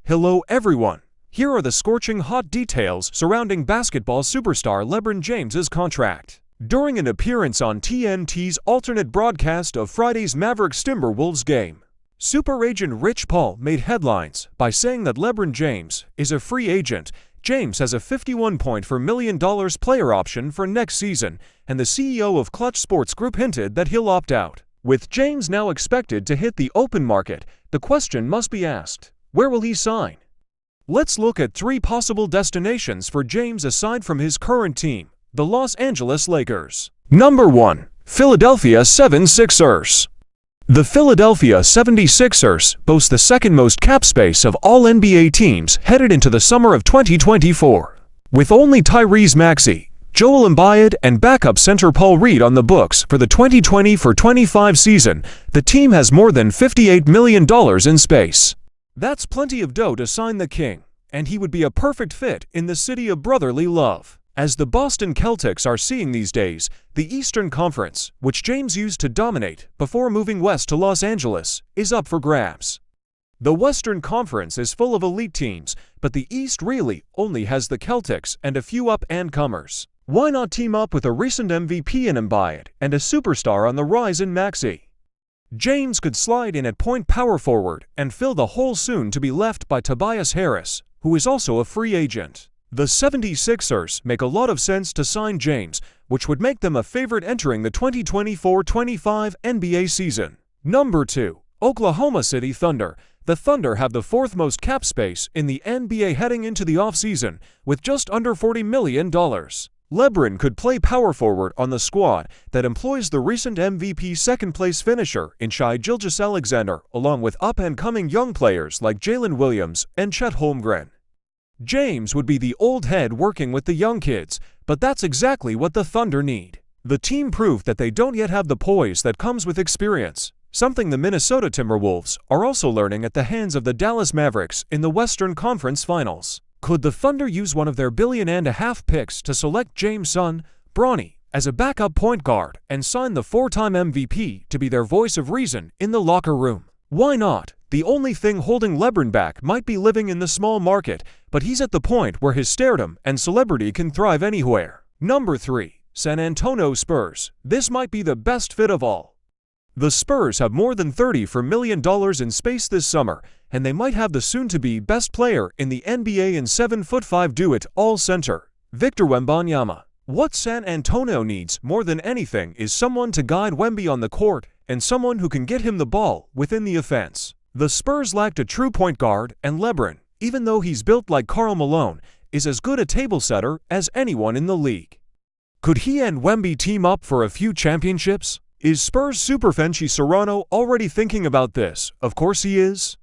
Hello everyone! Here are the scorching hot details surrounding basketball superstar LeBron James's contract. During an appearance on TNT's alternate broadcast of Friday's Mavericks-Timberwolves game, super agent Rich Paul made headlines by saying that LeBron James is a free agent. James has a $51.4 million player option for next season, and the CEO of Klutch Sports Group hinted that he'll opt out. With James now expected to hit the open market, the question must be asked, where will he sign? Let's look at three possible destinations for James aside from his current team, the Los Angeles Lakers. Number 1. Philadelphia 76ers. The Philadelphia 76ers boast the second most cap space of all NBA teams headed into the summer of 2024. With only Tyrese Maxey, Joel Embiid, and backup center Paul Reed on the books for the 2024-25 season, the team has more than $58 million in space. That's plenty of dough to sign the king, and he would be a perfect fit in the city of brotherly love. As the Boston Celtics are seeing these days, the Eastern Conference, which James used to dominate before moving west to Los Angeles, is up for grabs. The Western Conference is full of elite teams, but the East really only has the Celtics and a few up-and-comers. Why not team up with a recent MVP in Embiid and a superstar on the rise in Maxey? James could slide in at point power forward and fill the hole soon to be left by Tobias Harris, who is also a free agent. The 76ers make a lot of sense to sign James, which would make them a favorite entering the 2024-25 NBA season. Number 2. Oklahoma City Thunder. The Thunder have the fourth most cap space in the NBA heading into the offseason, with just under $40 million. LeBron could play power forward on the squad that employs the recent MVP second-place finisher in Shai Gilgeous-Alexander, along with up-and-coming young players like Jalen Williams and Chet Holmgren. James would be the old head working with the young kids, but that's exactly what the Thunder need. The team proved that they don't yet have the poise that comes with experience, something the Minnesota Timberwolves are also learning at the hands of the Dallas Mavericks in the Western Conference Finals. Could the Thunder use one of their $1.5 billion picks to select James' son, Bronny, as a backup point guard and sign the four-time MVP to be their voice of reason in the locker room? Why not? The only thing holding LeBron back might be living in the small market, but he's at the point where his stardom and celebrity can thrive anywhere. Number 3. San Antonio Spurs. This might be the best fit of all. The Spurs have more than $34 million in space this summer, and they might have the soon-to-be best player in the NBA in 7'5" do-it-all center, Victor Wembanyama. What San Antonio needs more than anything is someone to guide Wemby on the court and someone who can get him the ball within the offense. The Spurs lacked a true point guard, and LeBron, even though he's built like Karl Malone, is as good a table setter as anyone in the league. Could he and Wemby team up for a few championships? Is Spurs superfan Serrano already thinking about this? Of course he is.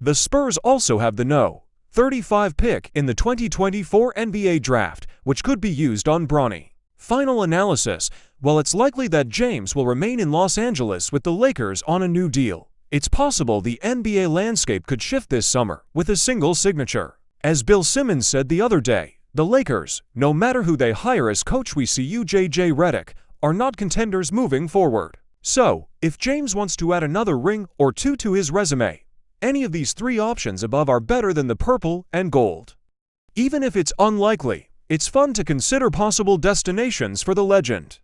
The Spurs also have the No. 35 pick in the 2024 NBA Draft, which could be used on Bronny. Final analysis: while it's likely that James will remain in Los Angeles with the Lakers on a new deal, it's possible the NBA landscape could shift this summer with a single signature. As Bill Simmons said the other day, the Lakers, no matter who they hire as coach, we see JJ Redick, are not contenders moving forward. So, if James wants to add another ring or two to his resume, any of these three options above are better than the purple and gold. Even if it's unlikely, it's fun to consider possible destinations for the legend.